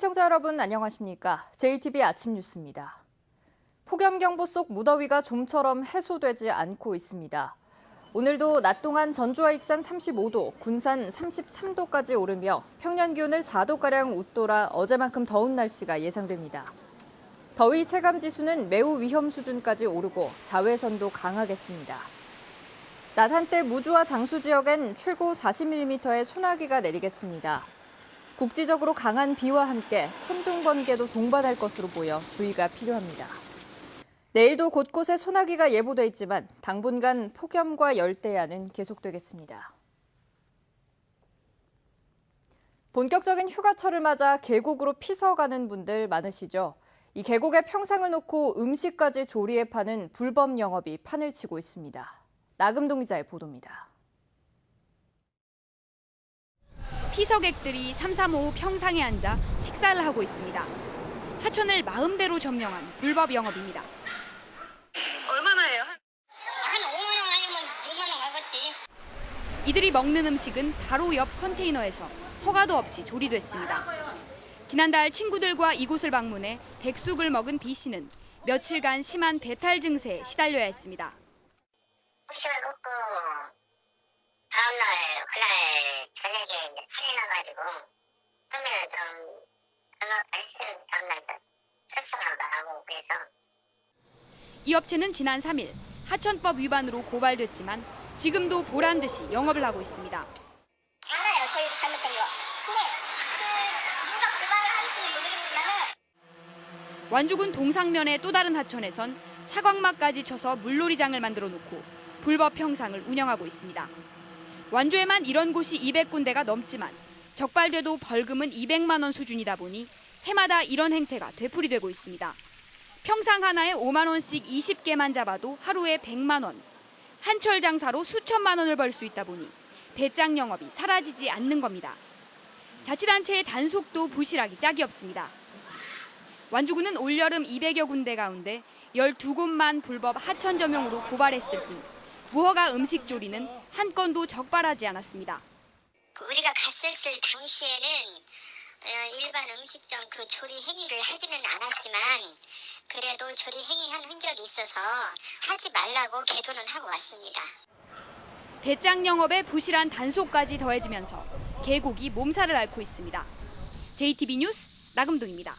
시청자 여러분 안녕하십니까? JTB 아침 뉴스입니다. 폭염경보 속 무더위가 좀처럼 해소되지 않고 있습니다. 오늘도 낮 동안 전주와 익산 35도, 군산 33도까지 오르며 평년 기온을 4도가량 웃돌아 어제만큼 더운 날씨가 예상됩니다. 더위 체감 지수는 매우 위험 수준까지 오르고 자외선도 강하겠습니다. 낮 한때 무주와 장수 지역엔 최고 40mm의 소나기가 내리겠습니다. 국지적으로 강한 비와 함께 천둥 번개도 동반할 것으로 보여 주의가 필요합니다. 내일도 곳곳에 소나기가 예보돼 있지만 당분간 폭염과 열대야는 계속되겠습니다. 본격적인 휴가철을 맞아 계곡으로 피서가는 분들 많으시죠? 이 계곡에 평상을 놓고 음식까지 조리해 파는 불법 영업이 판을 치고 있습니다. 나금동 기자의 보도입니다. 피서객들이 335 평상에 앉아 식사를 하고 있습니다. 하천을 마음대로 점령한 불법 영업입니다. 얼마나 해요? 한 5만 원 아니면 6만 원 가겠지. 이들이 먹는 음식은 바로 옆 컨테이너에서 허가도 없이 조리됐습니다. 지난달 친구들과 이곳을 방문해 백숙을 먹은 B 씨는 며칠간 심한 배탈 증세에 시달려야 했습니다. 음식을 먹고 다음날 그날 저녁에 이제 탈이 나가지고 처음에는 좀 응급 발생 다음날 철수한다 하고 그래서 이 업체는 지난 3일 하천법 위반으로 고발됐지만 지금도 보란 듯이 영업을 하고 있습니다. 알아요, 저희 잘못된 거. 근데 누가 고발을 하는지는 모르겠지만은 완주군 동상면의 또 다른 하천에선 차광막까지 쳐서 물놀이장을 만들어 놓고 불법 평상을 운영하고 있습니다. 완주에만 이런 곳이 200군데가 넘지만 적발돼도 벌금은 200만 원 수준이다 보니 해마다 이런 행태가 되풀이되고 있습니다. 평상 하나에 5만 원씩 20개만 잡아도 하루에 100만 원. 한철 장사로 수천만 원을 벌 수 있다 보니 배짱 영업이 사라지지 않는 겁니다. 자치단체의 단속도 부실하기 짝이 없습니다. 완주군은 올여름 200여 군데 가운데 12곳만 불법 하천 점용으로 고발했을 뿐 무허가 음식 조리는 한 건도 적발하지 않았습니다. 우리가 갔었을 당시에는 일반 음식점 그 조리 행위를 하지는 않았지만 그래도 조리 행위한 흔적이 있어서 하지 말라고 계도는 하고 왔습니다. 배짱 영업에 부실한 단속까지 더해지면서 계곡이 몸살을 앓고 있습니다. JTB 뉴스 나금동입니다.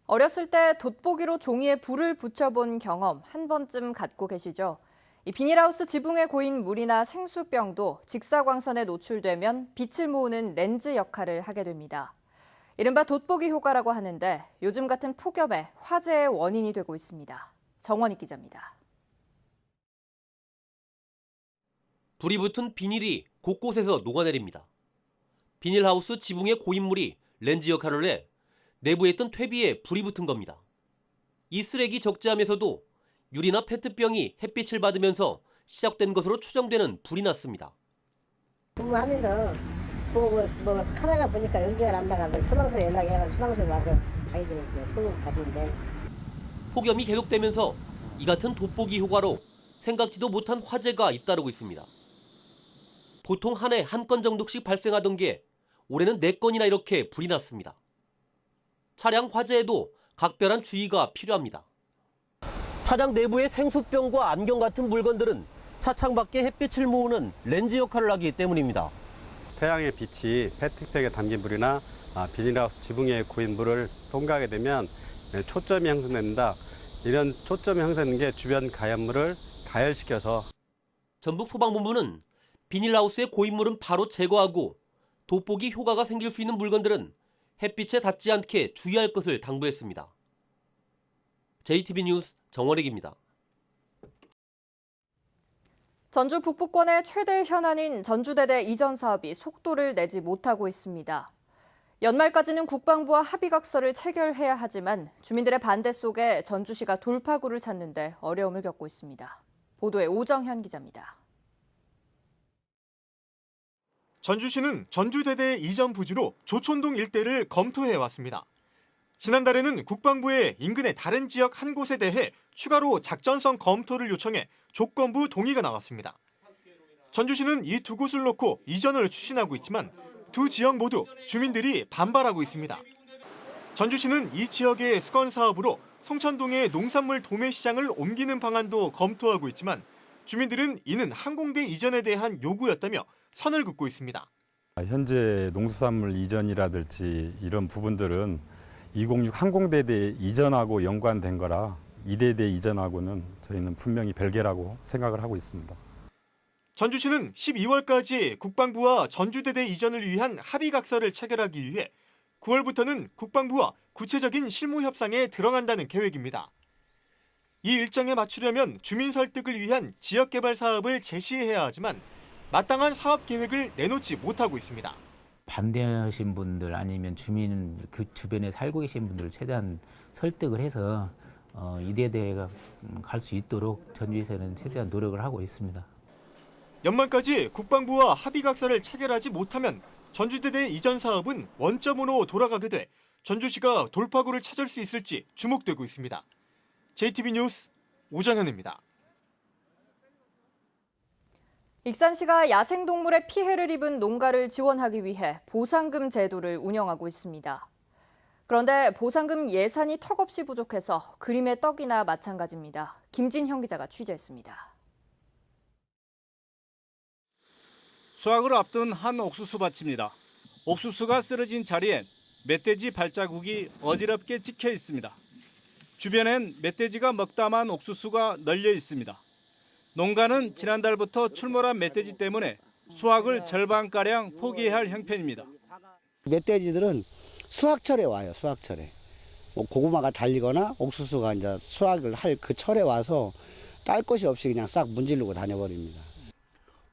어렸을 때 돋보기로 종이에 불을 붙여본 경험 한 번쯤 갖고 계시죠? 이 비닐하우스 지붕에 고인 물이나 생수병도 직사광선에 노출되면 빛을 모으는 렌즈 역할을 하게 됩니다. 이른바 돋보기 효과라고 하는데 요즘 같은 폭염에 화재의 원인이 되고 있습니다. 정원익 기자입니다. 불이 붙은 비닐이 곳곳에서 녹아내립니다. 비닐하우스 지붕의 고인 물이 렌즈 역할을 해 내부에 있던 퇴비에 불이 붙은 겁니다. 이 쓰레기 적재함에서도 유리나 페트병이 햇빛을 받으면서 시작된 것으로 추정되는 불이 났습니다. 근무하면서 카메라 보니까 연기가 난다고 소방서 연락해가지고 소방서 와서 자기들이 끄고 가던데. 폭염이 계속되면서 이 같은 돋보기 효과로 생각지도 못한 화재가 잇따르고 있습니다. 보통 한 해 한 건 정도씩 발생하던 게 올해는 4건이나 이렇게 불이 났습니다. 차량 화재에도 각별한 주의가 필요합니다. 차량 내부의 생수병과 안경 같은 물건들은 차창 밖에 햇빛을 모으는 렌즈 역할을 하기 때문입니다. 태양의 빛이 페트병에 담긴 물이나 비닐하우스 지붕에 고인 물을 통과하게 되면 초점이 형성됩니다. 이런 초점이 형성되는 게 주변 가연물을 가열시켜서 전북 소방본부는 비닐하우스의 고인 물은 바로 제거하고 돋보기 효과가 생길 수 있는 물건들은 햇빛에 닿지 않게 주의할 것을 당부했습니다. JTB 뉴스 정원익입니다. 전주 북부권의 최대 현안인 전주대대 이전 사업이 속도를 내지 못하고 있습니다. 연말까지는 국방부와 합의각서를 체결해야 하지만 주민들의 반대 속에 전주시가 돌파구를 찾는데 어려움을 겪고 있습니다. 보도에 오정현 기자입니다. 전주시는 전주대대 이전 부지로 조촌동 일대를 검토해왔습니다. 지난달에는 국방부에 인근의 다른 지역 한 곳에 대해 추가로 작전성 검토를 요청해 조건부 동의가 나왔습니다. 전주시는 이 두 곳을 놓고 이전을 추진하고 있지만 두 지역 모두 주민들이 반발하고 있습니다. 전주시는 이 지역의 수건 사업으로 송천동의 농산물 도매 시장을 옮기는 방안도 검토하고 있지만 주민들은 이는 항공대 이전에 대한 요구였다며 선을 긋고 있습니다. 현재 농수산물 이전이라든지 이런 부분들은 206 항공대대 이전하고 연관된 거라 이대대 이전하고는 저희는 분명히 별개라고 생각을 하고 있습니다. 전주시는 12월까지 국방부와 전주대대 이전을 위한 합의각서를 체결하기 위해 9월부터는 국방부와 구체적인 실무 협상에 들어간다는 계획입니다. 이 일정에 맞추려면 주민 설득을 위한 지역개발 사업을 제시해야 하지만 마땅한 사업 계획을 내놓지 못하고 있습니다. 반대하신 분들 아니면 주민 그 주변에 살고 계신 분들을 최대한 설득을 해서 이대대가 갈 수 있도록 전주에서는 최대한 노력을 하고 있습니다. 연말까지 국방부와 합의각서를 체결하지 못하면 전주대대 이전 사업은 원점으로 돌아가게 돼 전주시가 돌파구를 찾을 수 있을지 주목되고 있습니다. JTB 뉴스 오정현입니다. 익산시가 야생동물의 피해를 입은 농가를 지원하기 위해 보상금 제도를 운영하고 있습니다. 그런데 보상금 예산이 턱없이 부족해서 그림의 떡이나 마찬가지입니다. 김진형 기자가 취재했습니다. 수확을 앞둔 한 옥수수 밭입니다. 옥수수가 쓰러진 자리엔 멧돼지 발자국이 어지럽게 찍혀 있습니다. 주변엔 멧돼지가 먹다만 옥수수가 널려 있습니다. 농가는 지난달부터 출몰한 멧돼지 때문에 수확을 절반가량 포기해야 할 형편입니다. 멧돼지들은 수확철에 와요. 수확철에. 고구마가 달리거나 옥수수가 이제 수확을 할 그 철에 와서 딸 것이 없이 그냥 싹 문지르고 다녀버립니다.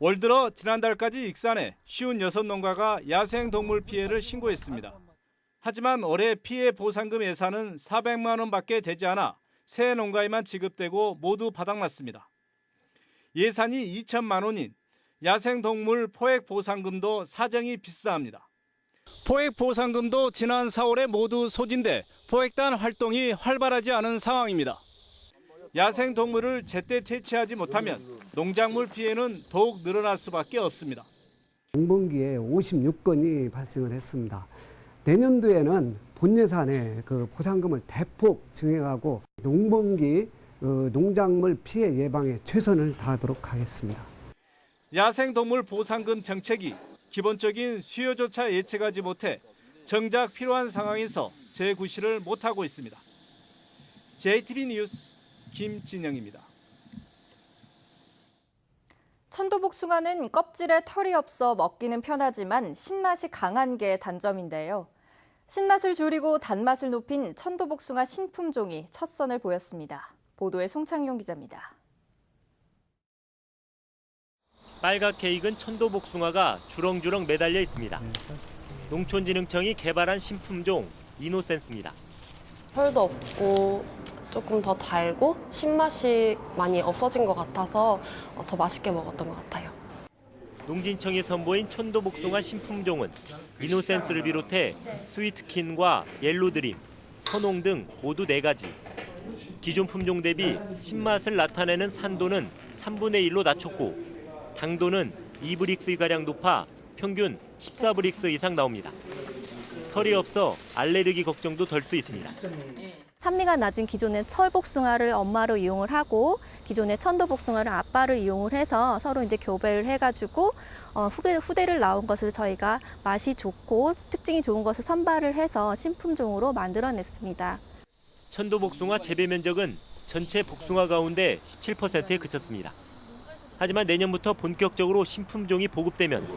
올 들어 지난달까지 익산에 56농가가 야생동물 피해를 신고했습니다. 하지만 올해 피해 보상금 예산은 400만 원밖에 되지 않아 세 농가에만 지급되고 모두 바닥났습니다. 예산이 2천만 원인 야생동물 포획 보상금도 사정이 비싸합니다. 포획 보상금도 지난 4월에 모두 소진돼 포획단 활동이 활발하지 않은 상황입니다. 야생동물을 제때 퇴치하지 못하면 농작물 피해는 더욱 늘어날 수밖에 없습니다. 농번기에 56건이 발생을 했습니다. 내년도에는 본 예산에 그 보상금을 대폭 증액하고 농번기 농작물 피해 예방에 최선을 다하도록 하겠습니다. 야생동물 보상금 정책이 기본적인 수요조차 예측하지 못해 정작 필요한 상황에서 재구실을 못하고 있습니다. JTB 뉴스 김진영입니다. 천도복숭아는 껍질에 털이 없어 먹기는 편하지만 신맛이 강한 게 단점인데요. 신맛을 줄이고 단맛을 높인 천도복숭아 신품종이 첫 선을 보였습니다. 보도에 송창용 기자입니다. 빨갛게 익은 천도복숭아가 주렁주렁 매달려 있습니다. 농촌진흥청이 개발한 신품종 이노센스입니다. 털도 없고 조금 더 달고 신맛이 많이 없어진 것 같아서 더 맛있게 먹었던 것 같아요. 농진청이 선보인 천도복숭아 신품종은 이노센스를 비롯해 스위트킨과 옐로드림, 선홍 등 모두 4가지. 기존 품종 대비 신맛을 나타내는 산도는 3분의 1로 낮췄고 당도는 2브릭스가량 높아 평균 14브릭스 이상 나옵니다. 털이 없어 알레르기 걱정도 덜 수 있습니다. 산미가 낮은 기존의 철복숭아를 엄마로 이용을 하고 기존의 천도복숭아를 아빠를 이용을 해서 서로 이제 교배를 해가지고 후대를 나온 것을 저희가 맛이 좋고 특징이 좋은 것을 선발을 해서 신품종으로 만들어냈습니다. 천도복숭아 재배 면적은 전체 복숭아 가운데 17%에 그쳤습니다. 하지만 내년부터 본격적으로 신품종이 보급되면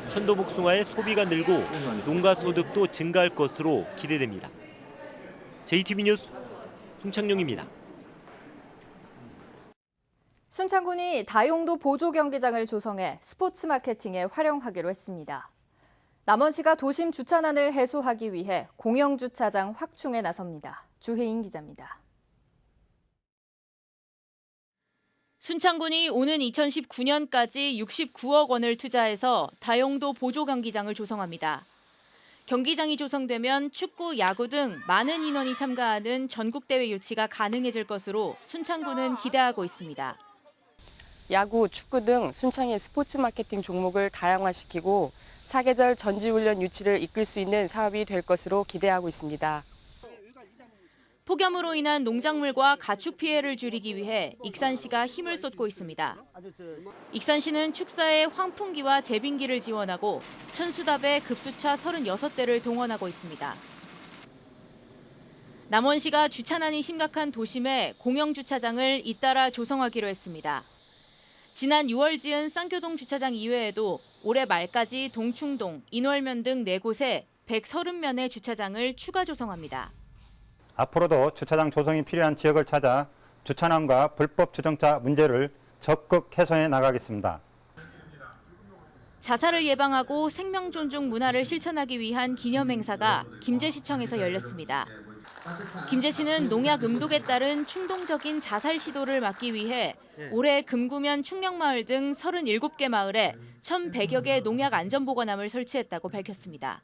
천도복숭아의 소비가 늘고 농가 소득도 증가할 것으로 기대됩니다. JTB 뉴스 송창용입니다. 순창군이 다용도 보조 경기장을 조성해 스포츠 마케팅에 활용하기로 했습니다. 남원시가 도심 주차난을 해소하기 위해 공영 주차장 확충에 나섭니다. 주혜인 기자입니다. 순창군이 오는 2019년까지 69억 원을 투자해서 다용도 보조 경기장을 조성합니다. 경기장이 조성되면 축구, 야구 등 많은 인원이 참가하는 전국대회 유치가 가능해질 것으로 순창군은 기대하고 있습니다. 야구, 축구 등 순창의 스포츠 마케팅 종목을 다양화시키고 사계절 전지훈련 유치를 이끌 수 있는 사업이 될 것으로 기대하고 있습니다. 폭염으로 인한 농작물과 가축 피해를 줄이기 위해 익산시가 힘을 쏟고 있습니다. 익산시는 축사에 환풍기와 제빙기를 지원하고 천수답에 급수차 36대를 동원하고 있습니다. 남원시가 주차난이 심각한 도심에 공영주차장을 잇따라 조성하기로 했습니다. 지난 6월 지은 쌍교동 주차장 이외에도 올해 말까지 동충동, 인월면 등 4곳에 130면의 주차장을 추가 조성합니다. 앞으로도 주차장 조성이 필요한 지역을 찾아 주차난과 불법 주정차 문제를 적극 해소해 나가겠습니다. 자살을 예방하고 생명 존중 문화를 실천하기 위한 기념행사가 김제시청에서 열렸습니다. 김제시는 농약 음독에 따른 충동적인 자살 시도를 막기 위해 올해 금구면 충령마을 등 37개 마을에 1,100여 개 농약 안전보관함을 설치했다고 밝혔습니다.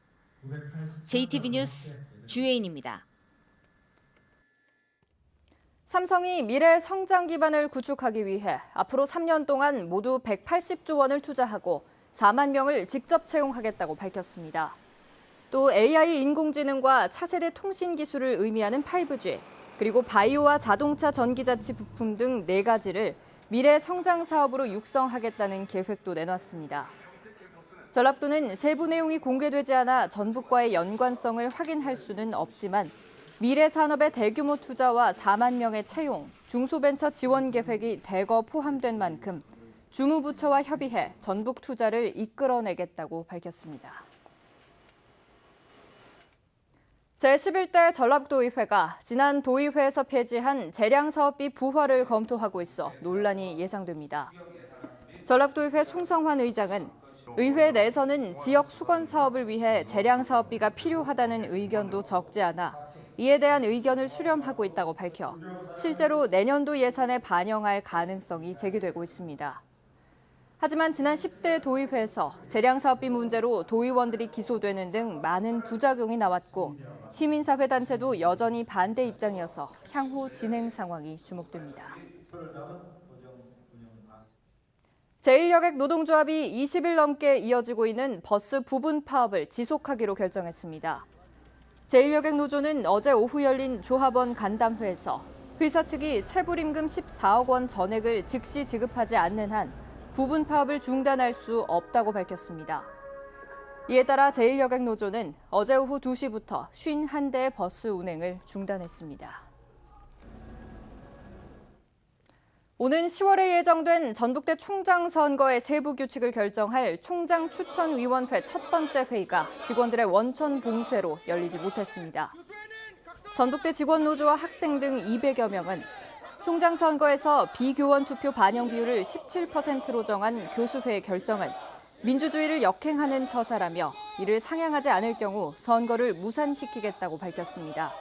JTB 뉴스 주혜인입니다. 삼성이 미래 성장 기반을 구축하기 위해 앞으로 3년 동안 모두 180조 원을 투자하고 4만 명을 직접 채용하겠다고 밝혔습니다. 또 AI 인공지능과 차세대 통신 기술을 의미하는 5G, 그리고 바이오와 자동차 전기자치 부품 등 4가지를 미래 성장 사업으로 육성하겠다는 계획도 내놨습니다. 전랍도는 세부 내용이 공개되지 않아 전북과의 연관성을 확인할 수는 없지만 미래 산업의 대규모 투자와 4만 명의 채용, 중소벤처 지원 계획이 대거 포함된 만큼 주무부처와 협의해 전북 투자를 이끌어내겠다고 밝혔습니다. 제11대 전랍도의회가 지난 도의회에서 폐지한 재량사업비 부활을 검토하고 있어 논란이 예상됩니다. 전랍도의회 송성환 의장은 의회 내에서는 지역 수건 사업을 위해 재량사업비가 필요하다는 의견도 적지 않아 이에 대한 의견을 수렴하고 있다고 밝혀 실제로 내년도 예산에 반영할 가능성이 제기되고 있습니다. 하지만 지난 10대 도의회에서 재량사업비 문제로 도의원들이 기소되는 등 많은 부작용이 나왔고 시민사회 단체도 여전히 반대 입장이어서 향후 진행 상황이 주목됩니다. 제1여객 노동조합이 20일 넘게 이어지고 있는 버스 부분 파업을 지속하기로 결정했습니다. 제1여객 노조는 어제 오후 열린 조합원 간담회에서 회사 측이 체불임금 14억 원 전액을 즉시 지급하지 않는 한 부분 파업을 중단할 수 없다고 밝혔습니다. 이에 따라 제1여객 노조는 어제 오후 2시부터 51대의 버스 운행을 중단했습니다. 오는 10월에 예정된 전북대 총장 선거의 세부 규칙을 결정할 총장 추천위원회 첫 번째 회의가 직원들의 원천 봉쇄로 열리지 못했습니다. 전북대 직원노조와 학생 등 200여 명은 총장 선거에서 비교원 투표 반영 비율을 17%로 정한 교수회의 결정은 민주주의를 역행하는 처사라며 이를 상향하지 않을 경우 선거를 무산시키겠다고 밝혔습니다.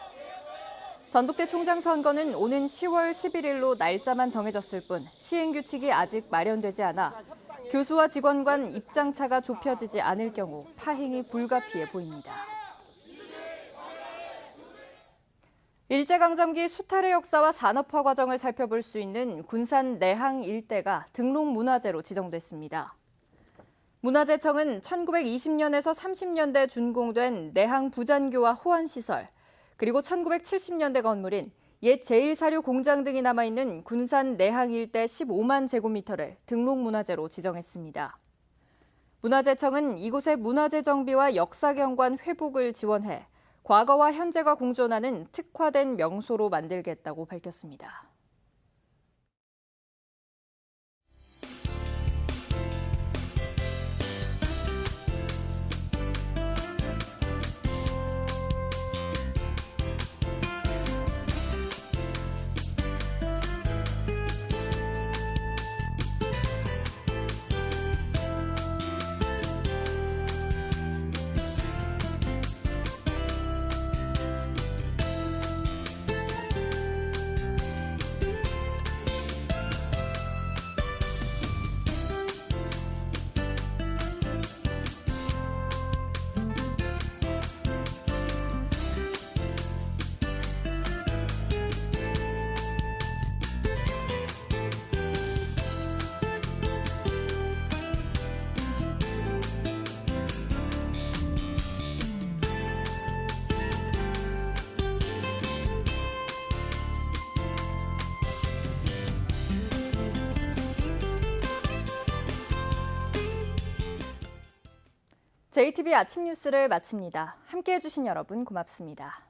전북대 총장 선거는 오는 10월 11일로 날짜만 정해졌을 뿐 시행규칙이 아직 마련되지 않아 교수와 직원 간 입장차가 좁혀지지 않을 경우 파행이 불가피해 보입니다. 일제강점기 수탈의 역사와 산업화 과정을 살펴볼 수 있는 군산 내항 일대가 등록문화재로 지정됐습니다. 문화재청은 1920년에서 30년대 준공된 내항 부잔교와 호원시설, 그리고 1970년대 건물인 옛 제1사료 공장 등이 남아있는 군산 내항 일대 15만 제곱미터를 등록문화재로 지정했습니다. 문화재청은 이곳의 문화재 정비와 역사경관 회복을 지원해 과거와 현재가 공존하는 특화된 명소로 만들겠다고 밝혔습니다. JTB 아침 뉴스를 마칩니다. 함께해 주신 여러분 고맙습니다.